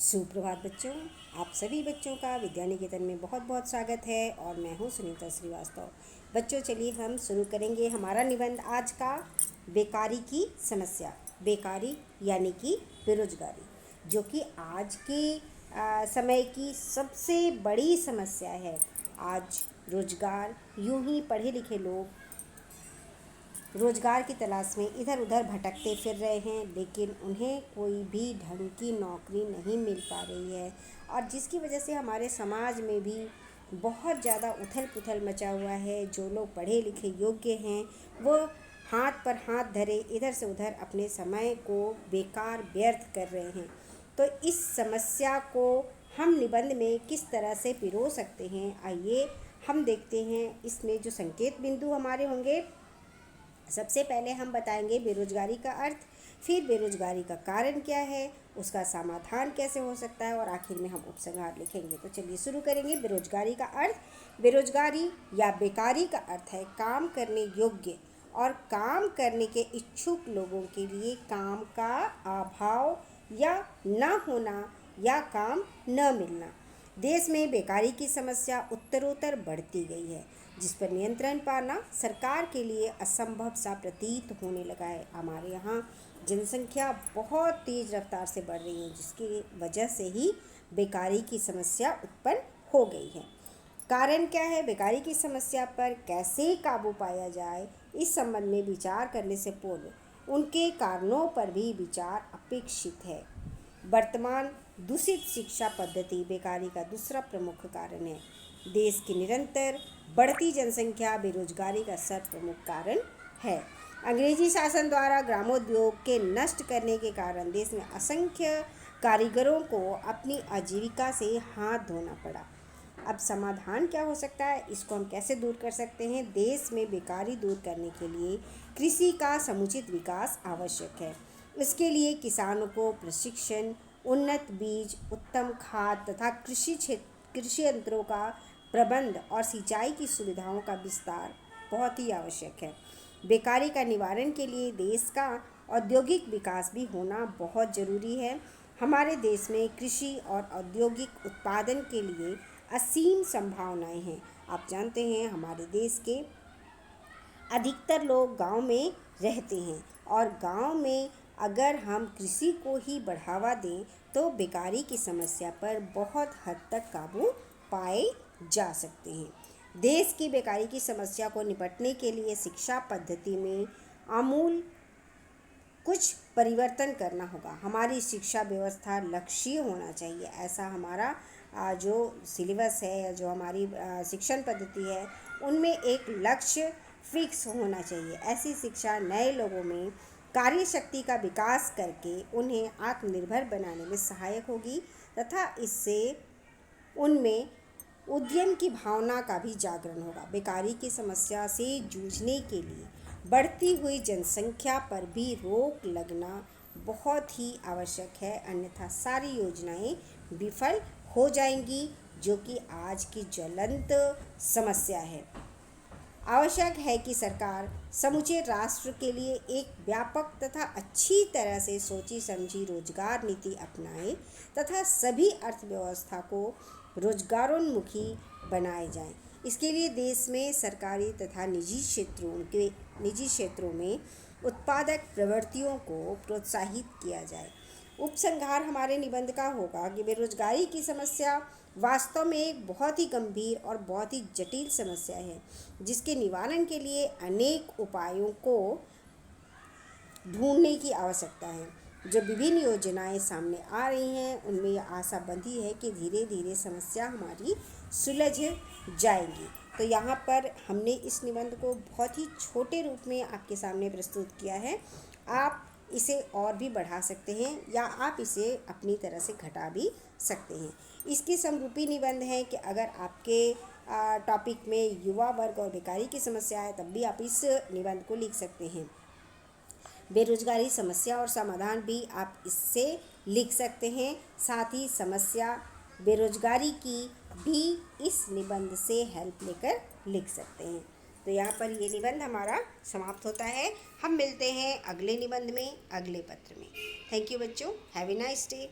सुप्रभात बच्चों। आप सभी बच्चों का विद्या निकेतन में बहुत बहुत स्वागत है और मैं हूं सुनीता श्रीवास्तव। बच्चों चलिए हम शुरू करेंगे हमारा निबंध आज का। बेकारी की समस्या। बेकारी यानी कि बेरोजगारी, जो कि आज के समय की सबसे बड़ी समस्या है। आज रोजगार, यूं ही पढ़े लिखे लोग रोजगार की तलाश में इधर उधर भटकते फिर रहे हैं, लेकिन उन्हें कोई भी ढंग की नौकरी नहीं मिल पा रही है। और जिसकी वजह से हमारे समाज में भी बहुत ज़्यादा उथल पुथल मचा हुआ है। जो लोग पढ़े लिखे योग्य हैं वो हाथ पर हाथ धरे इधर से उधर अपने समय को बेकार व्यर्थ कर रहे हैं। तो इस समस्या को हम निबंध में किस तरह से पिरो सकते हैं, आइए हम देखते हैं। इसमें जो संकेत बिंदु हमारे होंगे, सबसे पहले हम बताएंगे बेरोजगारी का अर्थ, फिर बेरोजगारी का कारण क्या है, उसका समाधान कैसे हो सकता है, और आखिर में हम उपसंहार लिखेंगे। तो चलिए शुरू करेंगे। बेरोजगारी का अर्थ। बेरोजगारी या बेकारी का अर्थ है काम करने योग्य और काम करने के इच्छुक लोगों के लिए काम का अभाव या न होना या काम न मिलना। देश में बेकारी की समस्या उत्तरोत्तर बढ़ती गई है, जिस पर नियंत्रण पाना सरकार के लिए असंभव सा प्रतीत होने लगा है। हमारे यहाँ जनसंख्या बहुत तेज़ रफ्तार से बढ़ रही है, जिसकी वजह से ही बेकारी की समस्या उत्पन्न हो गई है। कारण क्या है? बेकारी की समस्या पर कैसे काबू पाया जाए, इस संबंध में विचार करने से पूर्व उनके कारणों पर भी विचार अपेक्षित है। वर्तमान दूषित शिक्षा पद्धति बेकारी का दूसरा प्रमुख कारण है। देश की निरंतर बढ़ती जनसंख्या बेरोजगारी का सर्वप्रमुख कारण है। अंग्रेजी शासन द्वारा ग्रामोद्योग के नष्ट करने के कारण देश में असंख्य कारीगरों को अपनी आजीविका से हाथ धोना पड़ा। अब समाधान क्या हो सकता है, इसको हम कैसे दूर कर सकते हैं? देश में बेकारी दूर करने के लिए कृषि का समुचित विकास आवश्यक है। इसके लिए किसानों को प्रशिक्षण, उन्नत बीज, उत्तम खाद तथा कृषि यंत्रों का प्रबंध और सिंचाई की सुविधाओं का विस्तार बहुत ही आवश्यक है। बेकारी का निवारण के लिए देश का औद्योगिक विकास भी होना बहुत ज़रूरी है। हमारे देश में कृषि और औद्योगिक उत्पादन के लिए असीम संभावनाएं हैं। आप जानते हैं हमारे देश के अधिकतर लोग गांव में रहते हैं, और गांव में अगर हम कृषि को ही बढ़ावा दें तो बेकारी की समस्या पर बहुत हद तक काबू पाए जा सकते हैं। देश की बेकारी की समस्या को निपटने के लिए शिक्षा पद्धति में आमूल कुछ परिवर्तन करना होगा। हमारी शिक्षा व्यवस्था लक्ष्य होना चाहिए। ऐसा हमारा जो सिलेबस है या जो हमारी शिक्षण पद्धति है, उनमें एक लक्ष्य फिक्स होना चाहिए। ऐसी शिक्षा नए लोगों में कार्य शक्ति का विकास करके उन्हें आत्मनिर्भर बनाने में सहायक होगी तथा इससे उनमें उद्यम की भावना का भी जागरण होगा। बेकारी की समस्या से जूझने के लिए बढ़ती हुई जनसंख्या पर भी रोक लगना बहुत ही आवश्यक है, अन्यथा सारी योजनाएं विफल हो जाएंगी, जो कि आज की ज्वलंत समस्या है। आवश्यक है कि सरकार समूचे राष्ट्र के लिए एक व्यापक तथा अच्छी तरह से सोची समझी रोजगार नीति अपनाए तथा सभी अर्थव्यवस्था को रोजगारोन्मुखी बनाए जाएं। इसके लिए देश में सरकारी तथा निजी क्षेत्रों में उत्पादक प्रवृत्तियों को प्रोत्साहित किया जाए। उपसंहार हमारे निबंध का होगा कि बेरोजगारी की समस्या वास्तव में एक बहुत ही गंभीर और बहुत ही जटिल समस्या है, जिसके निवारण के लिए अनेक उपायों को ढूंढने की आवश्यकता है। जो विभिन्न योजनाएं सामने आ रही हैं, उनमें यह आशा बंधी है कि धीरे धीरे समस्या हमारी सुलझ जाएगी। तो यहाँ पर हमने इस निबंध को बहुत ही छोटे रूप में आपके सामने प्रस्तुत किया है। आप इसे और भी बढ़ा सकते हैं या आप इसे अपनी तरह से घटा भी सकते हैं। इसकी समरूपी निबंध है कि अगर आपके टॉपिक में युवा वर्ग और बेकारी की समस्या है, तब भी आप इस निबंध को लिख सकते हैं। बेरोजगारी समस्या और समाधान भी आप इससे लिख सकते हैं। साथ ही समस्या बेरोजगारी की भी इस निबंध से हेल्प लेकर लिख सकते हैं। तो यहाँ पर ये निबंध हमारा समाप्त होता है। हम मिलते हैं अगले निबंध में, अगले पत्र में। थैंक यू बच्चों। Have a nice day.